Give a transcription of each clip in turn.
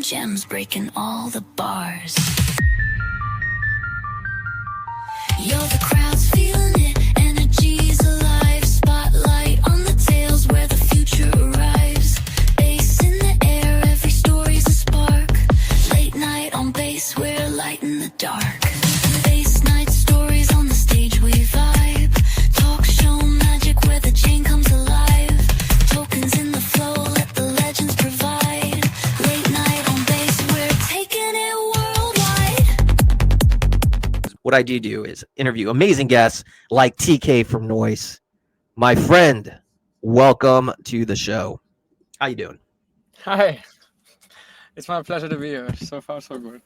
gems breaking all the bars. Yo, the crowd's feeling it, energy's alive. Spotlight on the tails where the future arrives. Bass in the air, every story's a spark. Late night on bass, we're lighting the dark. Bass night stories on the stage, we vibe. Talk show magic where the chain comes alive. Tokens in the flow, let the legends provide. Late night on bass, we're taking it worldwide. What I do is interview amazing guests like TK from Noice. My friend, welcome to the show. How you doing? Hi, it's my pleasure to be here. So far, so good.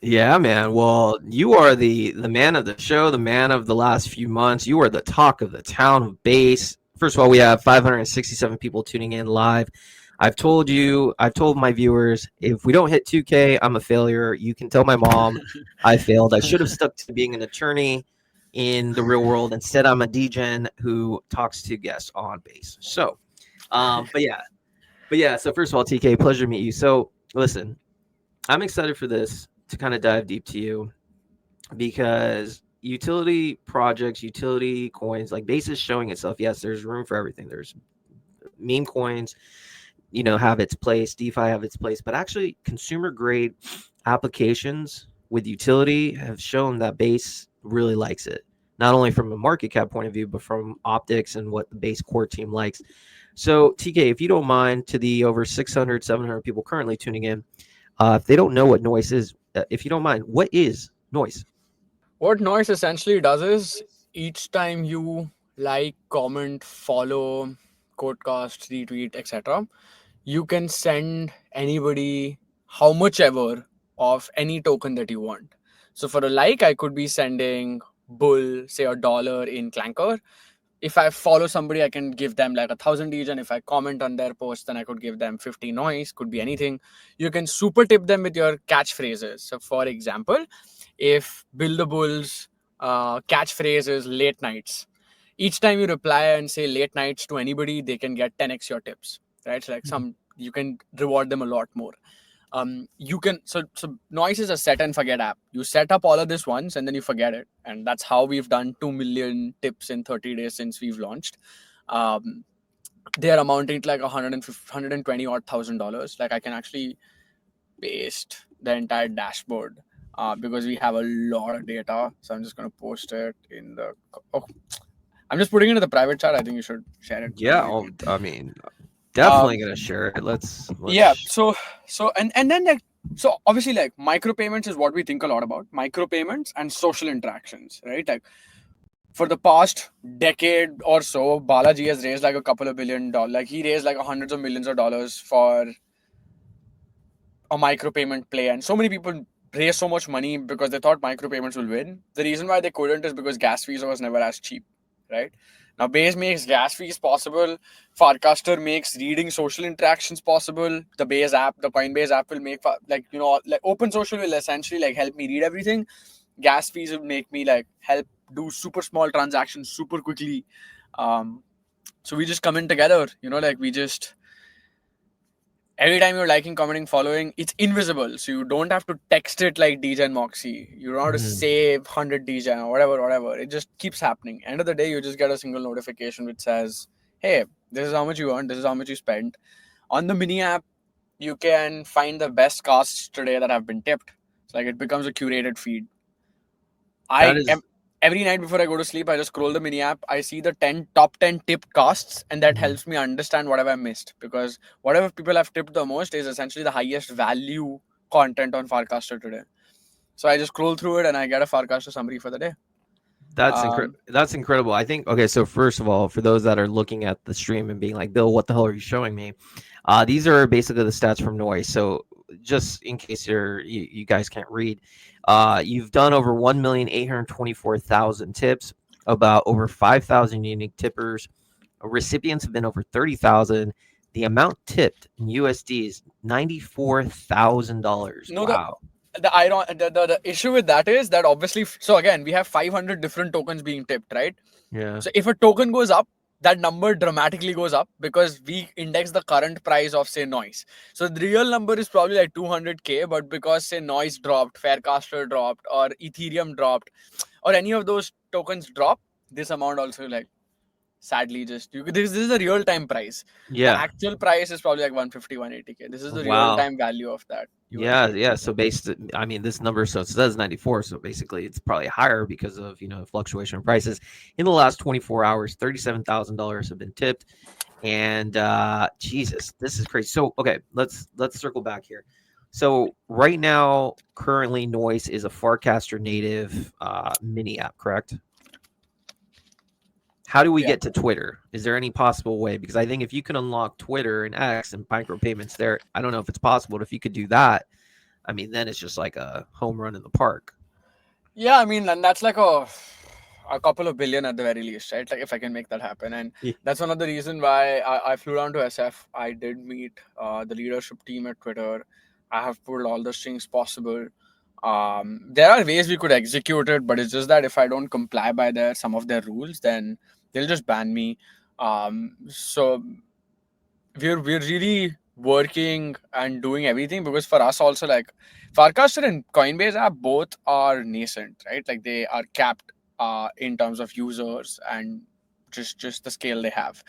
Yeah, man. Well, you are the man of the show, the man of the last few months. You are the talk of the town of bass. First of all, we have 567 people tuning in live. I've told my viewers, if we don't hit 2K, I'm a failure. You can tell my mom I failed. I should have stuck to being an attorney in the real world. Instead, I'm a DJen who talks to guests on bass. So, but yeah. So first of all, TK, pleasure to meet you. So listen, I'm excited for this to kind of dive deep to you because utility projects, utility coins, like bass is showing itself. Yes, there's room for everything. There's meme coins, have its place, DeFi have its place, but actually consumer grade applications with utility have shown that bass really likes it, not only from a market cap point of view, but from optics and what the bass core team likes. So TK, if you don't mind, to the over 600, 700 people currently tuning in, if they don't know what Noice is, if you don't mind, what is Noice? What Noice essentially does is each time you like, comment, follow, quotecast, retweet, etc., you can send anybody how much ever of any token that you want. So for a like, I could be sending Bull, say $1 in Clanker. If I follow somebody, I can give them like 1,000 each. And if I comment on their post, then I could give them 50 Noice, could be anything. You can super tip them with your catchphrases. So for example, if Bill the Bull's catchphrase is late nights, each time you reply and say late nights to anybody, they can get 10x your tips, right? So like you can reward them a lot more. You can so Noice is a set and forget app. You set up all of this once and then you forget it, and that's how we've done 2 million tips in 30 days since we've launched. They are amounting to like $120 odd $1,000. Like I can actually paste the entire dashboard because we have a lot of data. So I'm just going to post it in the. I'm just putting it in the private chat. I think you should share it. Yeah, I mean, definitely gonna share it. Let's yeah. So and then like, so obviously like micropayments is what we think a lot about. Micropayments and social interactions, right? Like for the past decade or so, Balaji has raised like a couple of $1 billion. Like he raised like hundreds of millions of dollars for a micropayment play, and so many people raised so much money because they thought micropayments will win. The reason why they couldn't is because gas fees was never as cheap, right? Now, Base makes gas fees possible. Farcaster makes reading social interactions possible. The Base app, the Coinbase app will make like Open Social will essentially like help me read everything. Gas fees will make me like help do super small transactions super quickly. So we just come in together, we just every time you're liking, commenting, following, it's invisible. So you don't have to text it like DJ and Moxie. You don't have to save 100 DJ or whatever. It just keeps happening. End of the day, you just get a single notification which says, hey, this is how much you earned. This is how much you spent. On the mini app, you can find the best casts today that have been tipped. It's like it becomes a curated feed. Every night before I go to sleep, I just scroll the mini app. I see the top 10 tipped casts, and that helps me understand whatever I missed. Because whatever people have tipped the most is essentially the highest value content on Farcaster today. So I just scroll through it and I get a Farcaster summary for the day. That's incredible. I think, okay, so first of all, for those that are looking at the stream and being like, Bill, what the hell are you showing me? These are basically the stats from Noice. So just in case you guys can't read, you've done over 1,824,000 tips, about over 5,000 unique tippers. Recipients have been over 30,000. The amount tipped in USD is $94,000. No, wow. The issue with that is that obviously, so again, we have 500 different tokens being tipped, right? Yeah. So if a token goes up, that number dramatically goes up because we index the current price of, say, Noise. So the real number is probably like 200K, but because, say, Noise dropped, Farcaster dropped, or Ethereum dropped, or any of those tokens drop, this amount also, like, sadly, just this is the real time price. The Yeah. actual price is probably like 150, 180K. This is the real Wow. time value of that. Yeah, yeah. So I mean, this number, so it says 94. So basically, it's probably higher because of fluctuation in prices. In the last 24 hours, $37,000 have been tipped, and Jesus, this is crazy. So okay, let's circle back here. So right now, currently, Noice is a Farcaster native mini app, correct? How do we get to Twitter? Is there any possible way? Because I think if you can unlock Twitter and X and micropayments there, I don't know if it's possible, but if you could do that, I mean, then it's just like a home run in the park. Yeah, I mean, and that's like a couple of billion at the very least, right? Like if I can make that happen. And that's one of the reasons why I flew down to SF. I did meet the leadership team at Twitter. I have pulled all the strings possible. There are ways we could execute it, but it's just that if I don't comply by some of their rules, then they'll just ban me. So we're really working and doing everything, because for us also, like, Farcaster and Coinbase app both are nascent, right? Like they are capped in terms of users and just the scale they have.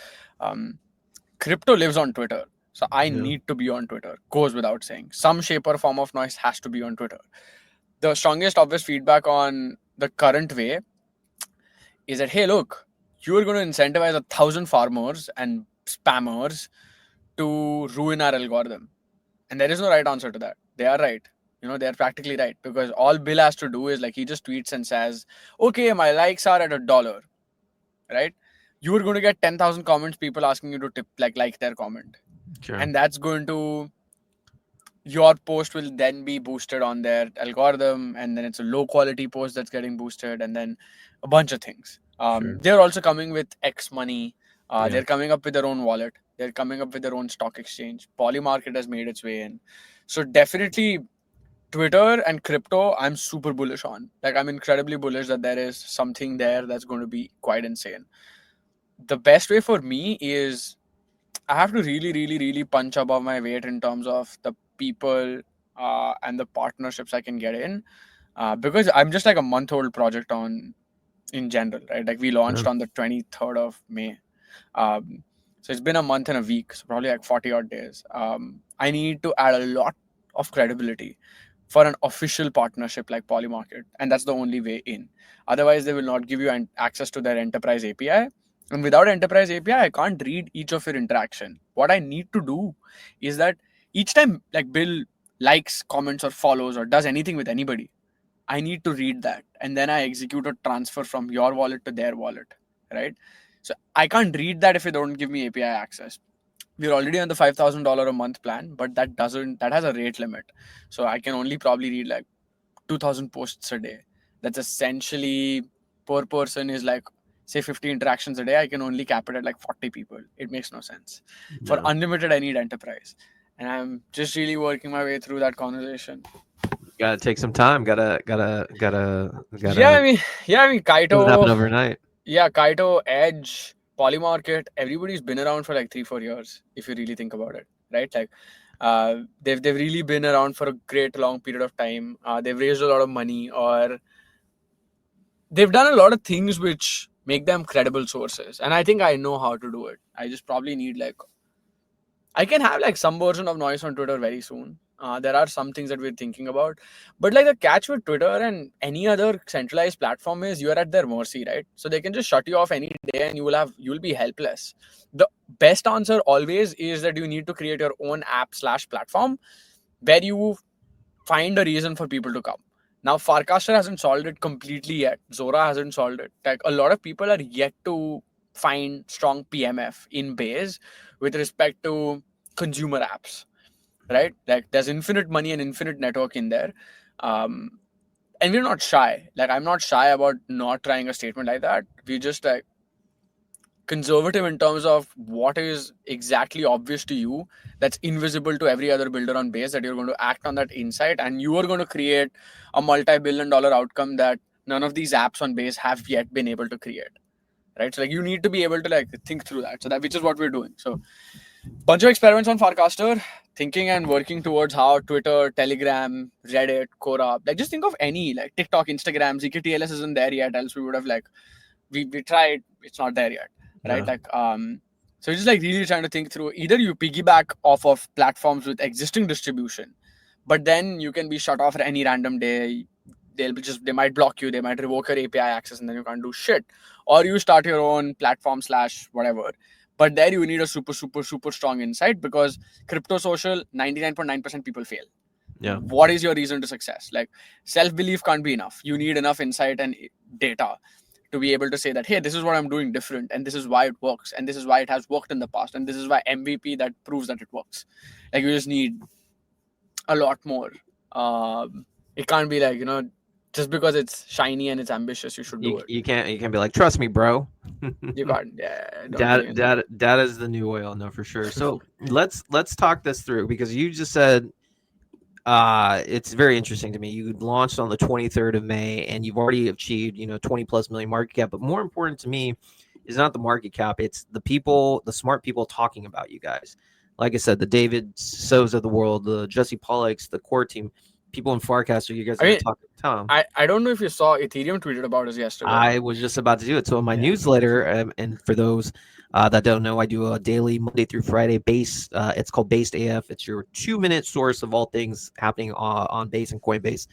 Crypto lives on Twitter, so I need to be on Twitter. Goes without saying. Some shape or form of noise has to be on Twitter. The strongest obvious feedback on the current way is that, hey, look, you are going to incentivize 1,000 farmers and spammers to ruin our algorithm. And there is no right answer to that. They are right. They're practically right, because all Bill has to do is, like, he just tweets and says, okay, my likes are at $1, right? You are going to get 10,000 comments, people asking you to tip, like their comment. Sure. And that's going to, your post will then be boosted on their algorithm, and then it's a low quality post that's getting boosted, and then a bunch of things. Sure. They're also coming with X money. They're coming up with their own wallet. They're coming up with their own stock exchange. Polymarket has made its way in. So definitely Twitter and crypto, I'm super bullish on. Like, I'm incredibly bullish that there is something there that's going to be quite insane. The best way for me is I have to really, really, really punch above my weight in terms of the people and the partnerships I can get in. Because I'm just like a month-old project in general, right? Like we launched on the 23rd of May. So it's been a month and a week, so probably like 40 odd days. I need to add a lot of credibility for an official partnership like Polymarket, and that's the only way in. Otherwise, they will not give you access to their enterprise API. And without enterprise API, I can't read each of your interaction. What I need to do is that each time, like, Bill likes, comments, or follows, or does anything with anybody, I need to read that, and then I execute a transfer from your wallet to their wallet, right? So I can't read that if they don't give me API access. We're already on the $5,000 a month plan, but that has a rate limit. So I can only probably read like 2,000 posts a day. That's essentially, per person is like, say, 50 interactions a day. I can only cap it at like 40 people. It makes no sense. For unlimited, I need enterprise. And I'm just really working my way through that conversation. Gotta take some time. Gotta. Yeah, I mean, Kaito. Doesn't happen overnight. Yeah, Kaito, Edge, Polymarket, everybody's been around for like 3-4 years, if you really think about it, right? Like, they've really been around for a great long period of time. They've raised a lot of money, or they've done a lot of things which make them credible sources. And I think I know how to do it. I just probably need, like, I can have like some version of noise on Twitter very soon. There are some things that we're thinking about, but like the catch with Twitter and any other centralized platform is you're at their mercy, right? So they can just shut you off any day and you'll be helpless. The best answer always is that you need to create your own app/platform where you find a reason for people to come. Now, Farcaster hasn't solved it completely yet. Zora hasn't solved it. Like, a lot of people are yet to find strong PMF in Base with respect to consumer apps, right? Like, there's infinite money and infinite network in there. And we're not shy. Like, I'm not shy about not trying a statement like that. We just like conservative in terms of what is exactly obvious to you that's invisible to every other builder on Base, that you're going to act on that insight and you are going to create a multi-billion-dollar outcome that none of these apps on Base have yet been able to create. right? So like you need to be able to like think through that. So that which is what we're doing. So bunch of experiments on Farcaster, thinking and working towards how Twitter, Telegram, Reddit, Quora, like just think of any like TikTok, Instagram, ZKTLS isn't there yet, else we would have like we tried, it's not there yet, right? Yeah. Like so just like really trying to think through, either you piggyback off of platforms with existing distribution, but then you can be shut off at any random day. They might block you, they might revoke your API access, and then you can't do shit. Or you start your own platform / whatever. But there you need a super strong insight, because crypto social 99.9% people fail. Yeah. What is your reason to success? Like self-belief can't be enough. You need enough insight and data to be able to say that, hey, this is what I'm doing different, and this is why it works, and this is why it has worked in the past, and this is why MVP that proves that it works. Like you just need a lot more. It can't be like, just because it's shiny and it's ambitious, you should do it. You can't be like, trust me, bro. You can't. Yeah. Don't be- Data is the new oil, no, for sure. So let's talk this through, because you just said it's very interesting to me. You launched on the 23rd of May, and you've already achieved 20 plus million market cap. But more important to me is not the market cap; it's the people, the smart people talking about you guys. Like I said, the David So's of the world, the Jesse Pollacks, the core team, people in Farcaster. You guys are talking to Tom. I don't know if you saw Ethereum tweeted about us yesterday. I was just about to do it. So in my newsletter, and for those that don't know, I do a daily Monday through Friday base. It's called Based AF. It's your 2-minute source of all things happening on Base and Coinbase.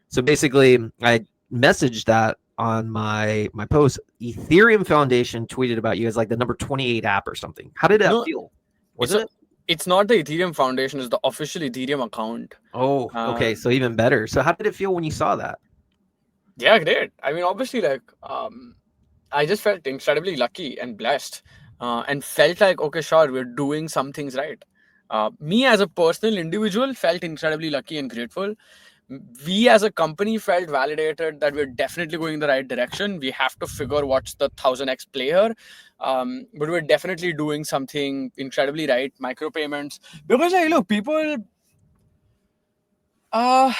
So basically, I messaged that on my post. Ethereum Foundation tweeted about you as like the number 28 app or something. How did that feel? Was it? It's not the Ethereum Foundation, it's the official Ethereum account. Oh, okay. So even better. So how did it feel when you saw that? Yeah, great. I mean, obviously, like, I just felt incredibly lucky and blessed, and felt like, okay, sure, we're doing some things right. Me as a personal individual felt incredibly lucky and grateful. We as a company felt validated that we're definitely going in the right direction. We have to figure what's the 1000x player, but we're definitely doing something incredibly right. Micropayments, because like, look, people, I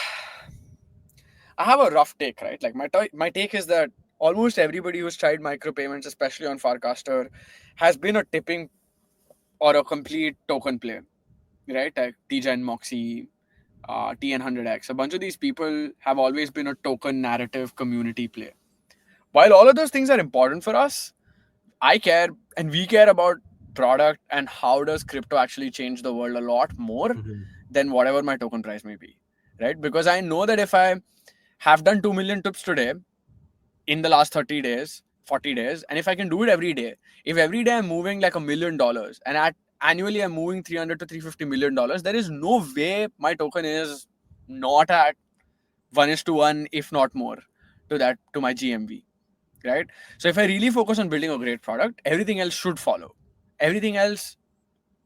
have a rough take, right? Like my take is that almost everybody who's tried micropayments, especially on Farcaster, has been a tipping or a complete token play, right? Like TGen, Moxie, TN100X. A bunch of these people have always been a token narrative community play. While all of those things are important for us, I care and we care about product and how does crypto actually change the world a lot more than whatever my token price may be, right? Because I know that if I have done 2 million tips today in the last 30 days, 40 days, and if I can do it every day, if every day I'm moving like $1 million and annually I'm moving $300 to $350 million, there is no way my token is not at 1:1, if not more, to my GMV, right? So if I really focus on building a great product, everything else should follow. Everything else,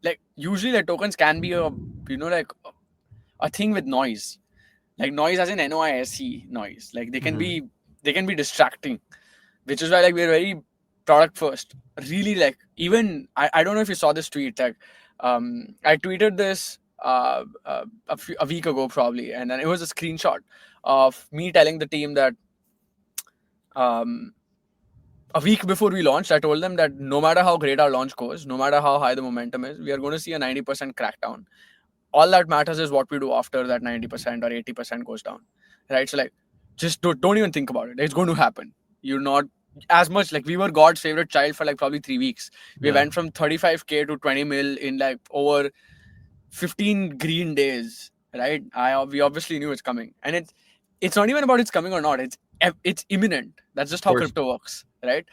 like usually the tokens can be a thing with noise, like noise as in NOISE noise. Like they can be distracting, which is why like we're very product first. Really, like even I don't know if you saw this tweet. Like I tweeted this a week ago probably, and then it was a screenshot of me telling the team that a week before we launched, I told them that no matter how great our launch goes, no matter how high the momentum is, we are going to see a 90% crackdown. All that matters is what we do after that 90% or 80% goes down, right? So like, just don't even think about it. It's going to happen. You're not as much like we were God's favorite child for like probably 3 weeks. We went from 35K to 20 mil in like over 15 green days, right? We obviously knew it's coming, and it's not even about it's coming or not. It's imminent. That's just how crypto works, right?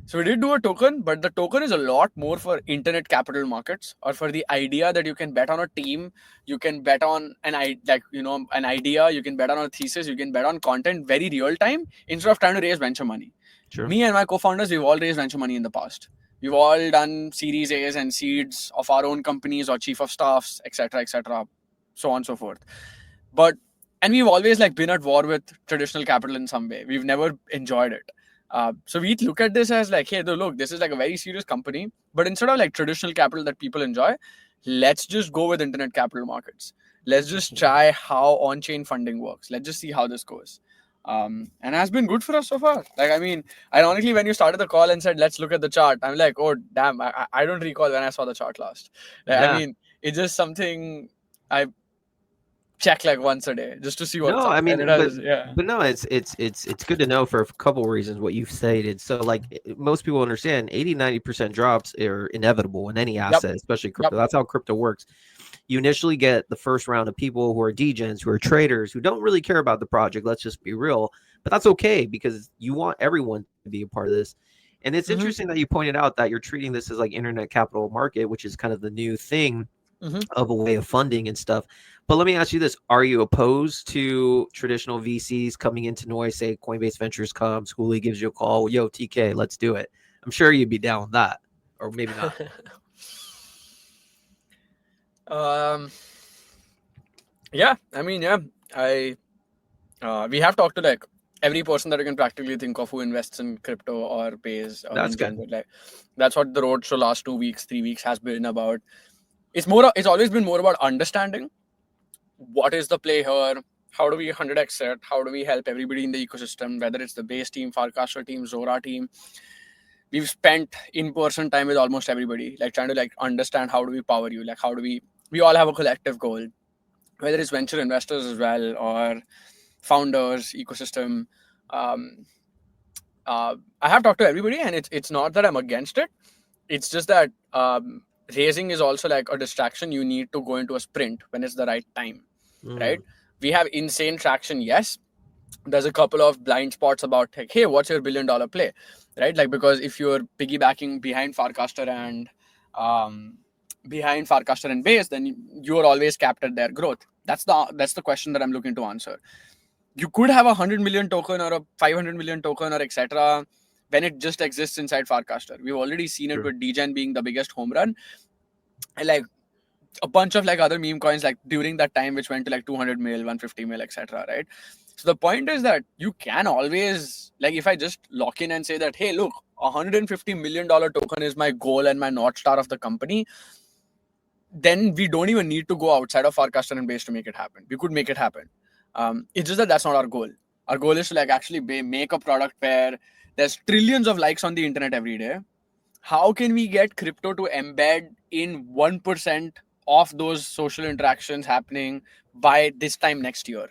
So we did do a token, but the token is a lot more for internet capital markets, or for the idea that you can bet on a team, you can bet on an idea, you can bet on a thesis, you can bet on content very real time instead of trying to raise venture money. Sure. Me and my co-founders, we've all raised venture money in the past. We've all done Series A's and seeds of our own companies or chief of staffs, etc., so on and so forth. And we've always like been at war with traditional capital in some way. We've never enjoyed it. So we look at this as like, hey, look, this is like a very serious company, but instead of like traditional capital that people enjoy, let's just go with internet capital markets. Let's just try how on-chain funding works. Let's just see how this goes. And has been good for us so far. Like, I mean, ironically, when you started the call and said, let's look at the chart, I'm like, oh, damn, I don't recall when I saw the chart last. Like, I Yeah. mean, it's just something I check like once a day just to see what's No, up. I And it mean, has, yeah. but no, it's good to know for a couple of reasons what you've stated. So like most people understand 80-90% drops are inevitable in any Yep. asset, especially Yep. crypto. That's how crypto works. You initially get the first round of people who are degens, who are traders, who don't really care about the project. Let's just be real. But that's okay because you want everyone to be a part of this. And it's Mm-hmm. interesting that you pointed out that you're treating this as like internet capital market, which is kind of the new thing Mm-hmm. of a way of funding and stuff. But let me ask you this. Are you opposed to traditional VCs coming into noise? Say Coinbase Ventures comes, Schoolie gives you a call. Yo, TK, let's do it. I'm sure you'd be down with that. Or maybe not. Yeah, I mean, yeah, we have talked to like every person that you can practically think of who invests in crypto or pays or That's in good. general. Like, that's what the roadshow last 2 weeks, 3 weeks has been about. It's always been more about understanding what is the play here, how do we 100x it, how do we help everybody in the ecosystem, whether it's the base team, Farcaster team, Zora team. We've spent in-person time with almost everybody, like trying to like understand how do we power you, like how do we all have a collective goal, whether it's venture investors as well or founders, ecosystem. Um, I have talked to everybody, and it's not that I'm against it. It's just that raising is also like a distraction. You need to go into a sprint when it's the right time, right? We have insane traction, yes. There's a couple of blind spots about like, hey, what's your $1 billion play, right? Like, because if you're piggybacking behind Farcaster and Base, then you're always capped at their growth. That's the question that I'm looking to answer. You could have 100 million token or a 500 million token or etc. when it just exists inside Farcaster. We've already seen it True. with Degen being the biggest home run, and like a bunch of like other meme coins like during that time which went to like 200 mil, 150 mil, etc. Right? So the point is that you can always, like, if I just lock in and say that, hey, look, $150 million token is my goal and my North Star of the company, then we don't even need to go outside of our customer base to make it happen. We could make it happen. It's just that that's not our goal. Our goal is to like actually make a product where there's trillions of likes on the internet every day. How can we get crypto to embed in 1% of those social interactions happening by this time next year?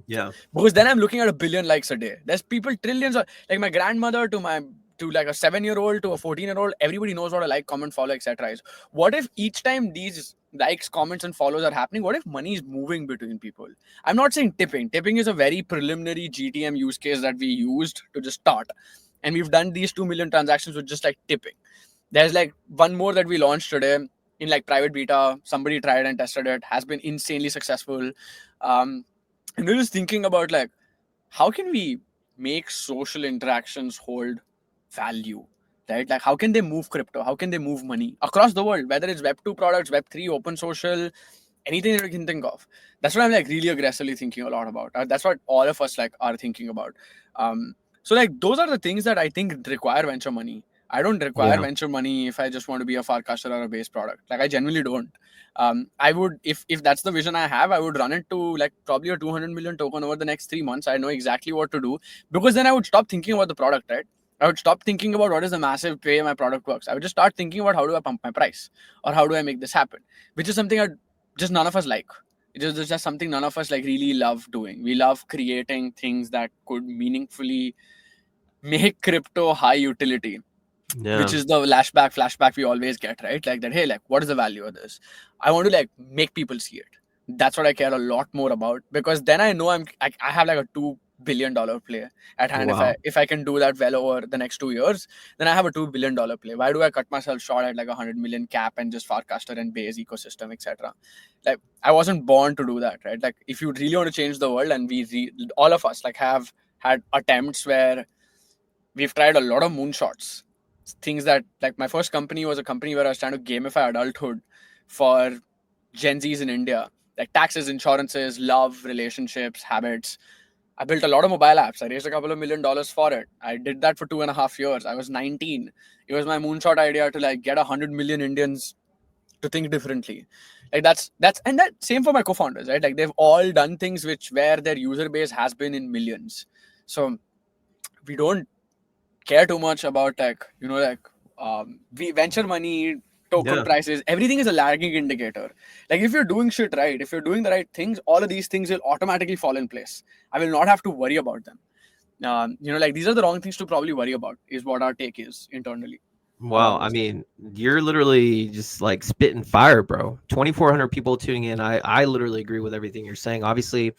Yeah. Because then I'm looking at 1 billion likes a day. There's people, trillions of, like my grandmother to like a 7-year-old to a 14-year-old, everybody knows what a like, comment, follow, etc. is. What if each time these likes, comments, and follows are happening, what if money is moving between people? I'm not saying tipping. Tipping is a very preliminary GTM use case that we used to just start. And we've done these 2 million transactions with just like tipping. There's like one more that we launched today in like private beta. Somebody tried and tested it, has been insanely successful. And we're just thinking about like, how can we make social interactions hold value, right? Like, how can they move crypto? How can they move money across the world, whether it's Web2 products, Web3, open social, anything that you can think of? That's what I'm like really aggressively thinking a lot about. That's what all of us like are thinking about. So like those are the things that I think require venture money. I don't require venture money if I just want to be a Farcaster or a base product. Like, I genuinely don't. I would, if that's the vision I have, I would run it to like probably a 200 million token over the next 3 months. I know exactly what to do, because then I would stop thinking about the product, right? I would stop thinking about what is the massive way my product works. I would just start thinking about how do I pump my price, or how do I make this happen, which is something just none of us like. It's just something none of us like really love doing. We love creating things that could meaningfully make crypto high utility, which is the flashback we always get, right? Like that, hey, like, what is the value of this? I want to like make people see it. That's what I care a lot more about, because then I know I have like a $2 billion play at hand. Wow. If I can do that well over the next 2 years, then I have a $2 billion play. Why do I cut myself short at like 100 million cap and just Farcaster and base ecosystem, etc.? Like, I wasn't born to do that, right? Like, if you really want to change the world, and all of us like have had attempts where we've tried a lot of moonshots, things that, like, my first company was a company where I was trying to gamify adulthood for Gen Zs in India, like taxes, insurances, love, relationships, habits. I built a lot of mobile apps. I raised a couple of $1 million for it. I did that for 2.5 years. I was 19. It was my moonshot idea to like get 100 million Indians to think differently. Like, that's and that same for my co-founders, right? Like, they've all done things where their user base has been in millions. So we don't care too much about we venture money, token Yeah. prices, everything is a lagging indicator. Like if you're doing shit right, if you're doing the right things, all of these things will automatically fall in place. I will not have to worry about them. These are the wrong things to probably worry about, is what our take is internally Wow, about I this. mean, you're literally just like spitting fire, bro. 2,400 people tuning in. I literally agree with everything you're saying. Obviously,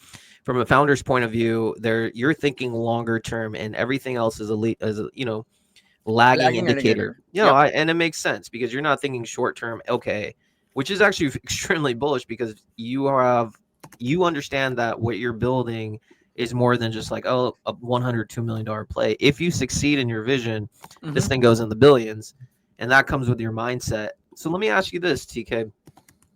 from a founder's point of view, you're thinking longer term, and everything else is a lagging Lagging indicator. indicator. Yep. And it makes sense because you're not thinking short term. Okay, which is actually extremely bullish because you understand that what you're building is more than just like a $102 million play. If you succeed in your vision, this Mm-hmm. thing goes in the billions, and that comes with your mindset. So let me ask you this, TK.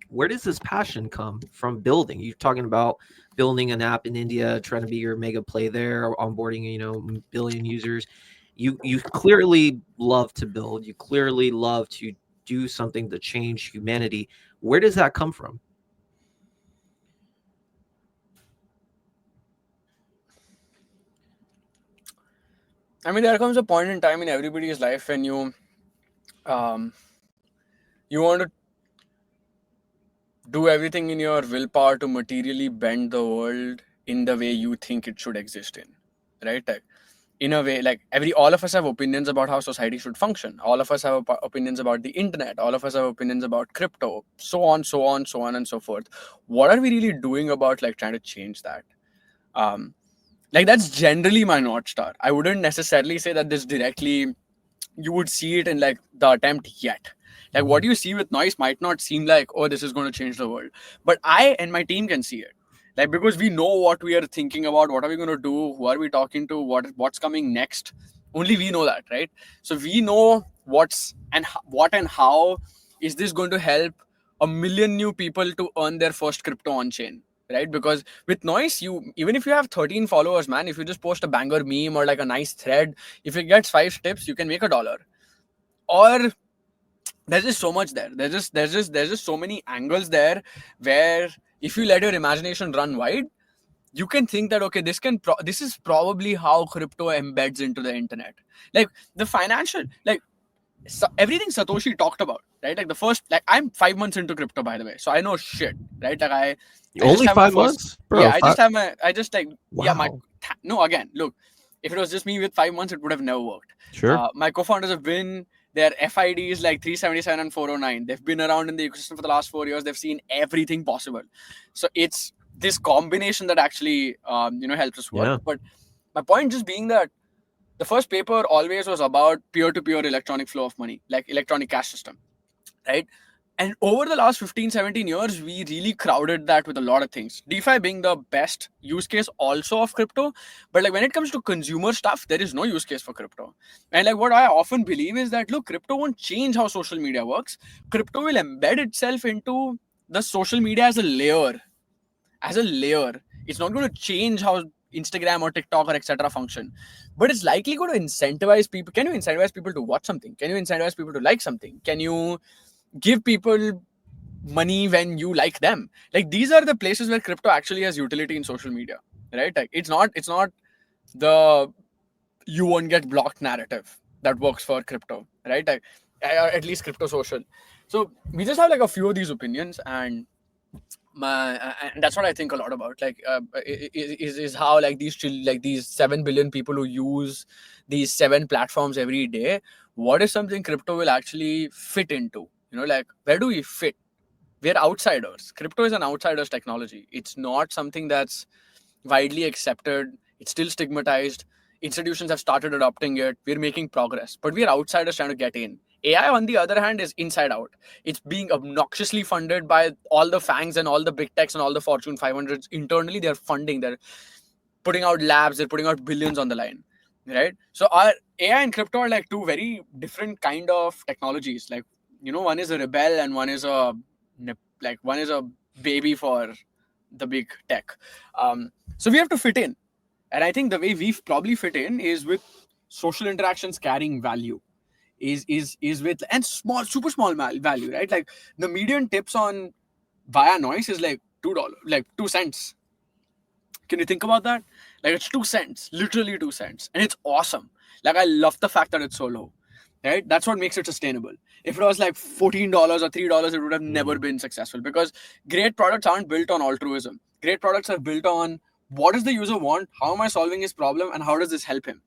Where does this passion come from building? You're talking about building an app in India, trying to be your mega play there, onboarding, billion users. You clearly love to build. You clearly love to do something to change humanity. Where does that come from? I mean, there comes a point in time in everybody's life when um, you want to do everything in your willpower to materially bend the world in the way you think it should exist in, right? Like, in a way, like all of us have opinions about how society should function. All of us have opinions about the internet. All of us have opinions about crypto, so on, so on, so on, and so forth. What are we really doing about like trying to change that? Um, like that's generally my North Star. I wouldn't necessarily say that this directly you would see it in like the attempt yet. Like what you see with noise might not seem like, oh, this is going to change the world, but I and my team can see it, like because we know what we are thinking about, what are we going to do, who are we talking to, what's coming next. Only we know that, right? So we know what and how is this going to help a million new people to earn their first crypto on chain, right? Because with noise, you even if you have 13 followers, man, if you just post a banger meme or like a nice thread, if it gets 5 tips, you can make $1. Or there's just so much there. There's just so many angles there where if you let your imagination run wide, you can think that okay, this is probably how crypto embeds into the internet. Like the financial, like everything Satoshi talked about, right? Like the first, like I'm 5 months into crypto, by the way, so I know shit, right? Like I just Only have my five first, months, yeah, bro. I just like, yeah, Wow. no, again, look, if it was just me with 5 months, it would have never worked. Sure. My co-founders have been, their FIDs like 377 and 409. They've been around in the ecosystem for the last 4 years. They've seen everything possible. So it's this combination that actually, helps us work. Yeah. But my point just being that the first paper always was about peer-to-peer electronic flow of money, like electronic cash system, right? And over the last 15, 17 years, we really crowded that with a lot of things. DeFi being the best use case also of crypto. But like when it comes to consumer stuff, there is no use case for crypto. And like what I often believe is that, look, crypto won't change how social media works. Crypto will embed itself into the social media as a layer. As a layer. It's not going to change how Instagram or TikTok or etc. function. But it's likely going to incentivize people. Can you incentivize people to watch something? Can you incentivize people to like something? Can you give people money when you like them? Like these are the places where crypto actually has utility in social media, right? Like it's not the you won't get blocked narrative that works for crypto, right? Like, at least crypto social. So we just have like a few of these opinions, and and that's what I think a lot about. Like, is how like these 7 billion people who use these 7 platforms every day. What is something crypto will actually fit into? Like where do we fit? We're outsiders. Crypto is an outsider's technology. It's not something that's widely accepted. It's still stigmatized. Institutions have started adopting it. We're making progress, but we're outsiders trying to get in. AI, on the other hand, is inside out. It's being obnoxiously funded by all the fangs and all the big techs and all the Fortune 500s. Internally, they're funding. They're putting out labs. They're putting out billions on the line, right? So our AI and crypto are like two very different kind of technologies. Like, one is a rebel and one is a baby for the big tech. So we have to fit in. And I think the way we probably fit in is with social interactions carrying value. Is with and small, super small value, right? Like the median tips on via noise is like $2, like 2 cents. Can you think about that? Like it's 2 cents, literally 2 cents. And it's awesome. Like I love the fact that it's so low. Right? That's what makes it sustainable. If it was like $14 or $3, it would have never been successful, because great products aren't built on altruism. Great products are built on what does the user want, how am I solving his problem, and how does this help him?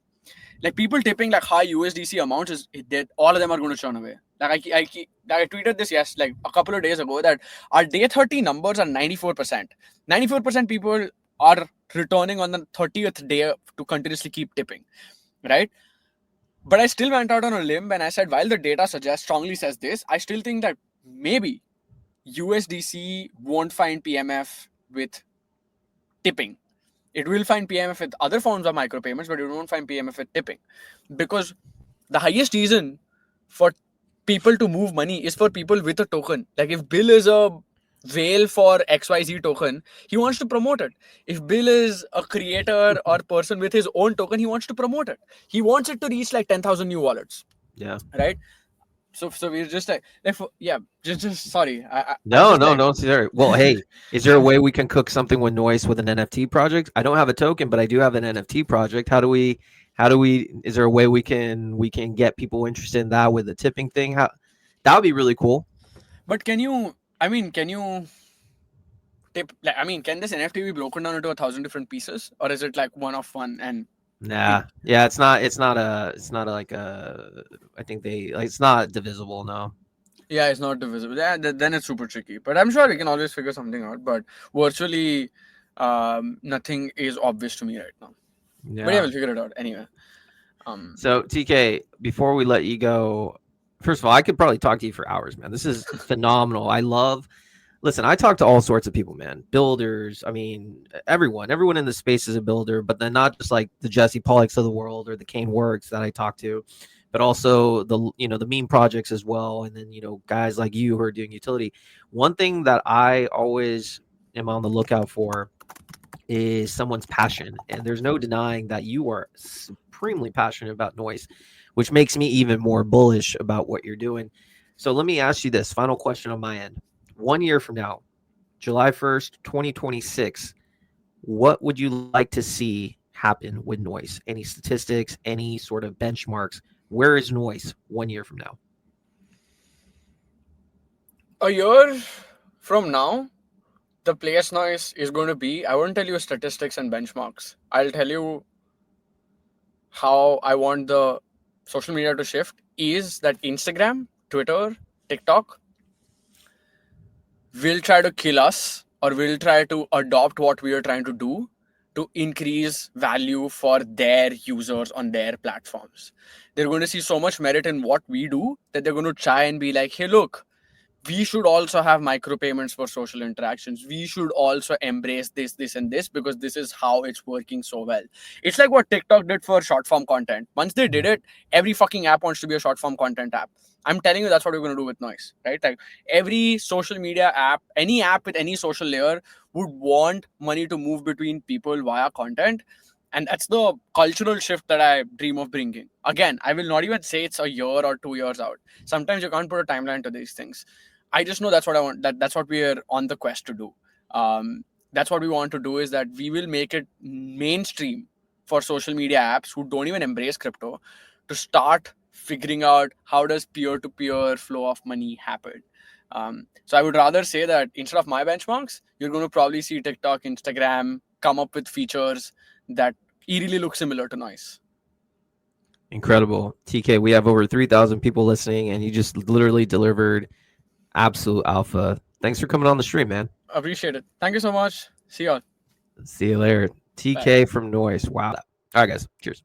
Like people tipping like high USDC amounts is that all of them are going to churn away. Like I tweeted this like a couple of days ago that our day 30 numbers are 94%. 94% people are returning on the 30th day to continuously keep tipping, right? But I still went out on a limb and I said, while the data strongly says this, I still think that maybe USDC won't find PMF with tipping. It will find PMF with other forms of micropayments, but it won't find PMF with tipping. Because the highest reason for people to move money is for people with a token. Like if Bill is a whale for XYZ token, he wants to promote it. If Bill is a creator or person with his own token, he wants to promote it. He wants it to reach like 10,000 new wallets. Yeah. Right? So we're just like just sorry. No, sorry. Well, hey, is there a way we can cook something with Noice with an NFT project? I don't have a token, but I do have an NFT project. How do we is there a way we can get people interested in that with the tipping thing? That would be really cool. But can you tip, like, can this NFT be broken down into 1,000 different pieces, or is it like one of one? And yeah, it's not like I think it's not divisible. No. Yeah, it's not divisible. Yeah, then it's super tricky. But I'm sure we can always figure something out. But virtually, nothing is obvious to me right now. Yeah. But yeah, we'll figure it out anyway. So TK, before we let you go, first of all, I could probably talk to you for hours, man. This is phenomenal. Listen, I talk to all sorts of people, man. Builders, everyone in the space is a builder, but then not just like the Jesse Pollocks of the world or the Kane Works that I talk to, but also the meme projects as well. And then, guys like you who are doing utility. One thing that I always am on the lookout for is someone's passion. And there's no denying that you are supremely passionate about Noice, which makes me even more bullish about what you're doing. So let me ask you this final question on my end. 1 year from now, July 1st, 2026, what would you like to see happen with Noice? Any statistics, any sort of benchmarks? Where is Noice 1 year from now? A year from now, the place Noice is going to be, I won't tell you statistics and benchmarks. I'll tell you how I want the social media to shift is that Instagram, Twitter, TikTok will try to kill us, or will try to adopt what we are trying to do to increase value for their users on their platforms. They're going to see so much merit in what we do that they're going to try and be like, hey, look, we should also have micropayments for social interactions. We should also embrace this, and this, because this is how it's working so well. It's like what TikTok did for short form content. Once they did it, every fucking app wants to be a short form content app. I'm telling you, that's what we're going to do with Noice, right? Like every social media app, any app with any social layer would want money to move between people via content. And that's the cultural shift that I dream of bringing. Again, I will not even say it's a year or 2 years out. Sometimes you can't put a timeline to these things. I just know that's what I want. That's what we are on the quest to do. That's what we want to do, is that we will make it mainstream for social media apps who don't even embrace crypto to start figuring out how does peer-to-peer flow of money happen. So I would rather say that instead of my benchmarks, you're going to probably see TikTok, Instagram come up with features that eerily look similar to Noice. Incredible. TK, we have over 3,000 people listening, and you just literally delivered absolute alpha. Thanks for coming on the stream, man. Appreciate it. Thank you so much. See y'all. See you later. TK Bye. From Noice. Wow. All right, guys. Cheers.